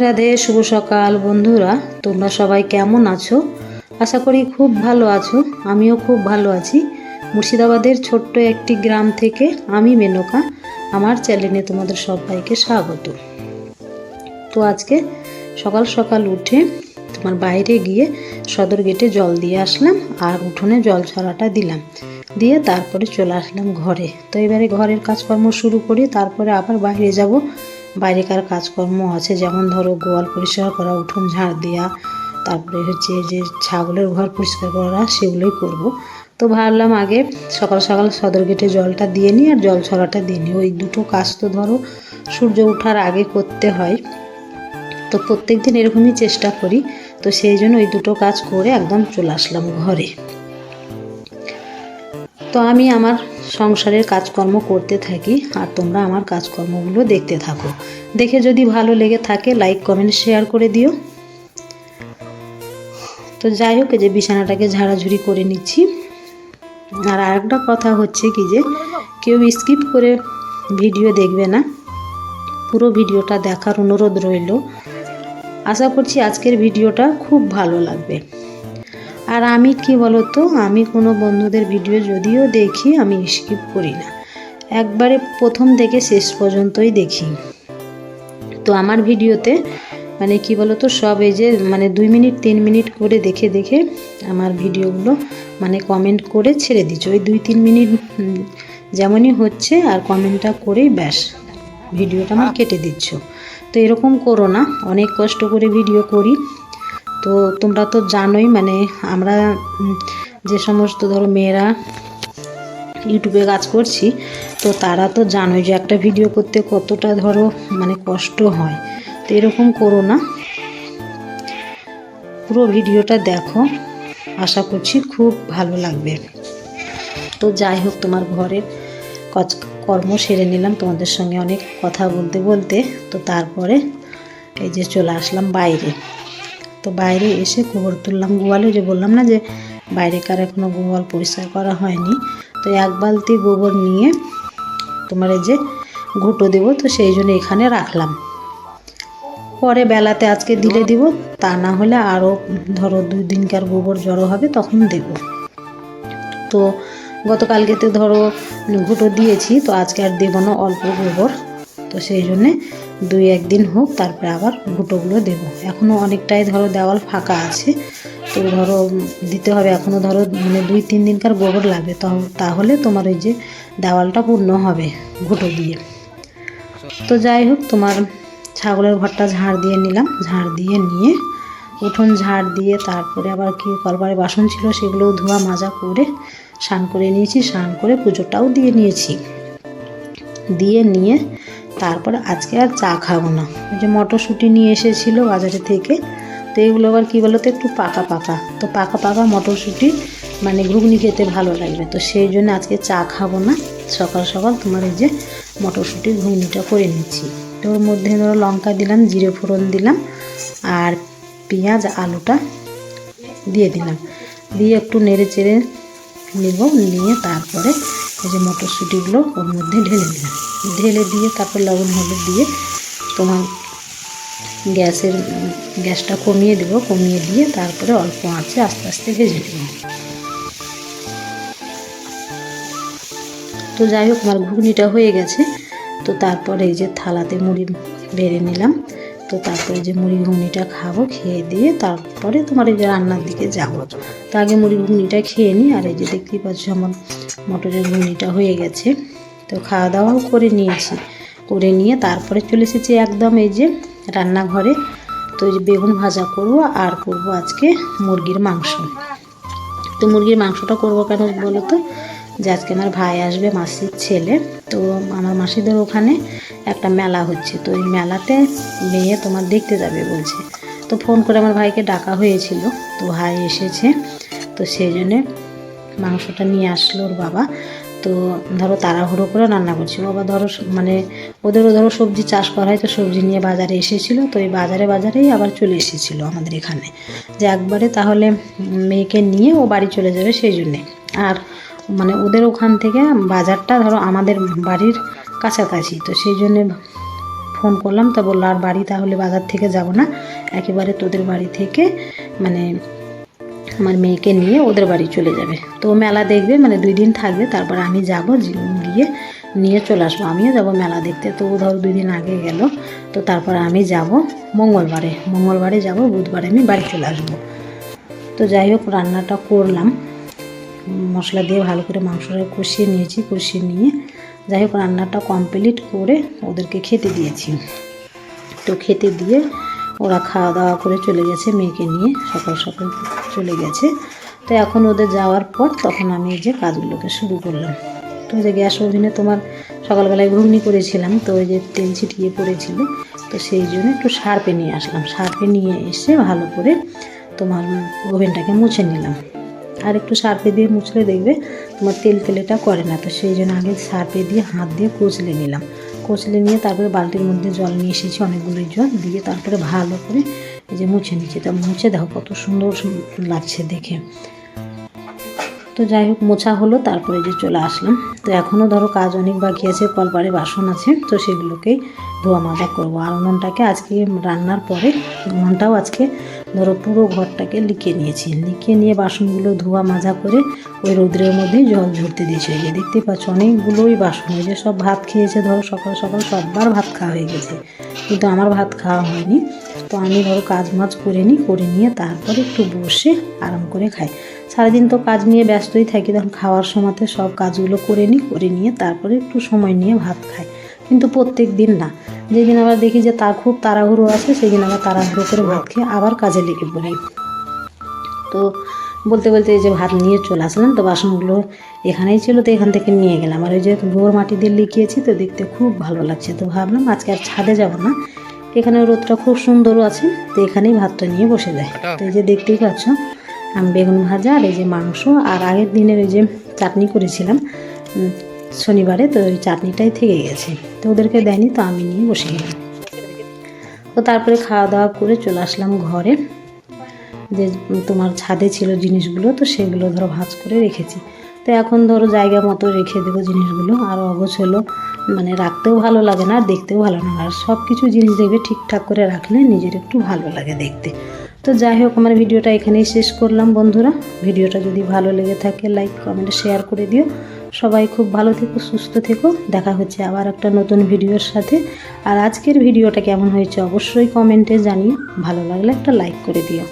রাধে শুভ সকাল বন্ধুরা, তোমরা সবাই কেমন আছো? আশা করি খুব ভালো আছো। আমিও খুব ভালো আছি। মুর্শিদাবাদের ছোট্ট একটি গ্রাম থেকে আমি মেনকা, আমার চ্যানেলে তোমাদের সবাইকে স্বাগত। তো আজকে সকাল সকাল উঠে তোমার বাইরে গিয়ে সদর গেটে জল দিয়ে আসলাম আর উঠোনে জল ছড়াটা দিলাম, দিয়ে তারপরে চলে আসলাম ঘরে। তো এবারে ঘরের কাজকর্ম শুরু করি, তারপরে আবার বাইরে যাব। বাইরেকার কাজকর্ম আছে, যেমন ধরো গোয়াল পরিষ্কার করা, উঠোন ঝাড় দেওয়া, তারপরে হচ্ছে যে ছাগলের ঘর পরিষ্কার করা, সেগুলোই করব। তো ভাবলাম আগে সকাল সকাল সদর গেটে জলটা দিয়ে নিই আর জল ছড়াটা দিয়ে নিই। ওই দুটো কাজ তো ধরো সূর্য ওঠার আগে করতে হয়, তো প্রত্যেক দিন এরকমই চেষ্টা করি। তো সেই জন্য ওই দুটো কাজ করে একদম চলে আসলাম ঘরে। তো আমি আমার সংসারের কাজকর্ম করতে থাকি আর তোমরা আমার কাজকর্মগুলো দেখতে থাকো। দেখে যদি ভালো লেগে থাকে লাইক কমেন্ট শেয়ার করে দিও। তো যাই হোক, যে বিছানাটাকে ঝাড়াঝুড়ি করে নিচ্ছি। আর আরেকটা কথা হচ্ছে কি, যে কেউ স্কিপ করে ভিডিও দেখবে না, পুরো ভিডিওটা দেখার অনুরোধ রইল। আশা করছি আজকের ভিডিওটা খুব ভালো লাগবে। আর আমি কি বলতো, আমি কোনো বন্ধুদের ভিডিও যদিও দেখি, আমি স্কিপ করি না, একবারে প্রথম থেকে শেষ পর্যন্তই দেখি। তো আমার ভিডিওতে মানে কি বলতো, সব এই যে মানে 2 মিনিট 3 মিনিট করে দেখে দেখে আমার ভিডিওগুলো মানে কমেন্ট করে ছেড়ে দিচ্ছ। ওই 2-3 মিনিট যেমনই হচ্ছে আর কমেন্টটা করেই ব্যাস ভিডিওটা আমার কেটে দিচ্ছ। তো এরকম করো না, অনেক কষ্ট করে ভিডিও করি। তো তোমরা তো জানোই, মানে আমরা যে সমস্ত ধরো মেয়েরা ইউটিউবে কাজ করছি, তো তারা তো জানোই যে একটা ভিডিও করতে কতটা ধরো মানে কষ্ট হয়। তো এরকম করো না, পুরো ভিডিওটা দেখো, আশা করছি খুব ভালো লাগবে। তো যাই হোক, তোমার ঘরের কর্ম সেরে নিলাম তোমাদের সঙ্গে অনেক কথা বলতে বলতে। তো তারপরে এই যে চলে আসলাম বাইরে। তো বাইরে এসে গোবর তুললাম গোয়ালে, যে বললাম না যে বাইরেকার এখনও গোয়াল পরিষ্কার করা হয়নি। তো 1 বালতি গোবর নিয়ে তোমার এই যে ঘুঁটো দেবো, তো সেই জন্য এখানে রাখলাম। পরে বেলাতে আজকে দিলে দিব, তা না হলে আরও ধরো 2 দিনকার গোবর জড়ো হবে, তখন দেব। তো গতকালকে তো ধরো ঘুঁটো দিয়েছি, তো আজকে আর দেবো না, অল্প গোবর। তো সেই জন্যে 2-1 দিন হোক, তারপরে আবার ঘুঁটোগুলো দেবো। এখনও অনেকটাই ধরো দেওয়াল ফাঁকা আছে, তো ধরো দিতে হবে এখনও ধরো মানে 2-3 দিনকার গোবর লাগবে, তাহলে তোমার ওই যে দেওয়ালটা পূর্ণ হবে ঘুঁটো দিয়ে। তো যাই হোক, তোমার ছাগলের ঘরটা ঝাড় দিয়ে নিলাম, ঝাড় দিয়ে নিয়ে উঠোন ঝাড় দিয়ে তারপরে আবার কি কলপারে বাসন ছিল সেগুলোও ধোয়া মাজা করে স্নান করে নিয়েছি, স্নান করে পুজোটাও দিয়ে নিয়েছি। দিয়ে নিয়ে তারপরে আজকে আর চা খাবো না। ওই যে মটরশুঁটি নিয়ে এসেছিলো বাজারে থেকে, তো এগুলো আবার কী বলো তো, একটু পাকা পাকা। তো পাকা পাকা মটরশুঁটি মানে ঘুগনি খেতে ভালো লাগবে, তো সেই জন্য আজকে চা খাবো না। সকাল সকাল তোমার এই যে মটরশুঁটির ঘুগনিটা করে নিচ্ছি। তো ওর মধ্যে ধরো লঙ্কা দিলাম, জিরে ফোড়ন দিলাম, আর পেঁয়াজ আলুটা দিয়ে দিলাম, দিয়ে একটু নেড়ে চেড়ে নেব। নিয়ে তারপরে এই যে মটরশুঁটিগুলো ওর মধ্যে ঢেলে দিলাম, ঢেলে দিয়ে তারপর লবণ হলুদ দিয়ে তোমার গ্যাসটা কমিয়ে দেবো, কমিয়ে দিয়ে তারপরে অল্প আঁচে আস্তে আস্তে ভেজে দেবো। তো যাই হোক, আমার ঘুগনিটা হয়ে গেছে। তো তারপরে এই যে থালাতে মুড়ি বেড়ে নিলাম। তো তারপরে যে মুড়ি ঘুগনিটা খাবো, খেয়ে দিয়ে তারপরে তোমার এই যে রান্নার দিকে যাবো। তো আগে মুড়ি ঘুগনিটা খেয়ে নিই। আর এই যে দেখতেই পাচ্ছ আমার মটরের ঘুগনিটা হয়ে গেছে। তো খাওয়া দাওয়াও করে নিয়েছি, করে নিয়ে তারপরে চলে এসেছি একদম এই যে রান্নাঘরে। তো এই যে বেগুন ভাজা করব আর করব আজকে মুরগির মাংস। তো মুরগির মাংসটা করবো কেন বলো তো, যে আজকে আমার ভাই আসবে, মাসির ছেলে। তো আমার মাসিদের ওখানে একটা মেলা হচ্ছে, তো ওই মেলাতে মেয়ে তোমার দেখতে যাবে বলছে। তো ফোন করে আমার ভাইকে ডাকা হয়েছিল, তো ভাই এসেছে। তো সেই জন্যে মাংসটা নিয়ে আসলো ওর বাবা। তো ধরো তাড়াহুড়ো করে রান্না করছি। বাবা ধরো মানে ওদেরও ধরো সবজি চাষ করা হয়, তো সবজি নিয়ে বাজারে এসেছিলো। তো এই বাজারেই আবার চলে এসেছিলো আমাদের এখানে, যে একবারে তাহলে মেয়েকে নিয়ে ও বাড়ি চলে যাবে, সেই জন্যে। আর মানে ওদের ওখান থেকে বাজারটা ধরো আমাদের বাড়ির কাছাকাছি, তো সেই জন্যে ফোন করলাম, তা বললো আর বাড়ি তাহলে বাজার থেকে যাব না, একেবারে তোদের বাড়ি থেকে মানে আমার মেয়েকে নিয়ে ওদের বাড়ি চলে যাবে। তো মেলা দেখবে, মানে 2 দিন থাকবে, তারপর আমি যাব, গিয়ে নিয়ে চলে আসবো। আমিও যাব মেলা দেখতে। তো ধরো 2 দিন আগে গেল, তো তারপর আমি যাব মঙ্গলবারে যাব, বুধবারে আমি বাড়ি চলে আসবো। তো যাই হোক, রান্নাটা করলাম, মশলা দিয়ে ভালো করে মাংসটা কষিয়ে নিয়েছি, কষিয়ে নিয়ে যাই হোক রান্নাটা কমপ্লিট করে ওদেরকে খেতে দিয়েছি। তো খেতে দিয়ে ওরা খাওয়া দাওয়া করে চলে গেছে, মেয়েকে নিয়ে সকাল সকাল চলে গেছে। তো এখন ওদের যাওয়ার পর তখন আমি এই যে কাজগুলোকে শুরু করলাম। তো ওই যে গ্যাস ওভেনে তোমার সকালবেলায় ঘুগনি করেছিলাম, তো ওই যে তেল ছিটিয়ে পড়েছিল, তো সেই জন্য একটু সার্ফে নিয়ে আসলাম। সার্ফে নিয়ে এসে ভালো করে তোমার ওভেনটাকে মুছে নিলাম। আর একটু সার্ফে দিয়ে মুছলে দেখবে তোমার তেলেটা করে না, তো সেই জন্য আগে সার্ফে দিয়ে হাত দিয়ে কচলে নিলাম। কচলে নিয়ে তারপরে বালতির মধ্যে জল নিয়ে এসেছি, অনেকগুলো জল দিয়ে তারপরে ভালো করে এই যে মুছে নিচ্ছি। তা মুছে দেখো কত সুন্দর লাগছে দেখে। তো যাই হোক মোছা হলো, তারপরে যে চলে আসলাম। তো এখনও ধরো কাজ অনেক বাকি আছে, কলপারে বাসন আছে, তো সেগুলোকেই ধোয়া মাজা করবো। আর উনুনটাকে আজকে রান্নার পরে উনুনটাও আজকে ধরো পুরো ঘরটাকে লিখিয়ে নিয়ে বাসনগুলো ধোয়া মাজা করে ওই রৌদ্রের মধ্যেই জল ঝরতে দিয়েছি। এই যে দেখতে পাচ্ছ অনেকগুলোই বাসন, ওই যে সব ভাত খেয়েছে, ধরো সকাল সকাল সববার ভাত খাওয়া হয়ে গেছে, কিন্তু আমার ভাত খাওয়া হয়নি। তো আমি ধরো কাজ করে নিয়ে তারপরে একটু বসে আরাম করে খাই। সারাদিন তো কাজ নিয়ে ব্যস্তই থাকি, তখন খাওয়ার সময়তে সব কাজগুলো করে নিয়ে তারপরে একটু সময় নিয়ে ভাত খাই। কিন্তু প্রত্যেক দিন না, যেদিন আবার দেখি যে তার খুব তাড়াহুড়ো আছে, সেদিন আবার তাড়াহুড়ো করে ভাত খেয়ে আবার কাজে লেগে পড়ি। তো বলতে এই যে ভাত নিয়ে চলে আসলাম, তো বাসনগুলো এখানেই ছিল, তো এখান থেকে নিয়ে গেলাম। আর ওই যে গোবর মাটি দিয়ে লিখিয়েছি, তো দেখতে খুব ভালো লাগছে। তো ভাবলাম আজকে আর ছাদে যাব না, এখানে রোদটা খুব সুন্দরও আছে, তো এখানেই ভাতটা নিয়ে বসে যায়। তো এই যে দেখতেই পাচ্ছ আমি বেগুন ভাজা আর এই যে মাংস, আর আগের দিনের ওই যে চাটনি করেছিলাম শনিবারে, তো ওই চাটনিটাই থেকে গেছে, তো ওদেরকে দেয়নি, তো আমি নিয়ে বসে গেলাম। তো তারপরে খাওয়া দাওয়া করে চলে আসলাম ঘরে। যে তোমার ছাদে ছিল জিনিসগুলো, তো সেগুলো ধরো ভাঁজ করে রেখেছি। তো এখন ধরো জায়গা মতো রেখে দেবো জিনিসগুলো, আর অগোছালো মানে রাখতেও ভালো লাগে না আর দেখতেও ভালো না। আর সব কিছু জিনিস দেখবে ঠিকঠাক করে রাখলে নিজের একটু ভালো লাগে দেখতে। তো যাই হোক আমার ভিডিওটা এখানেই শেষ করলাম বন্ধুরা। ভিডিওটা যদি ভালো লেগে থাকে লাইক কমেন্ট শেয়ার করে দিও। সবাই খুব ভালো থেকো, সুস্থ থেকো। দেখা হচ্ছে আবার একটা নতুন ভিডিওর সাথে। আর আজকের ভিডিওটা কেমন হয়েছে অবশ্যই কমেন্টে জানিও, ভালো লাগলে একটা লাইক করে দিও।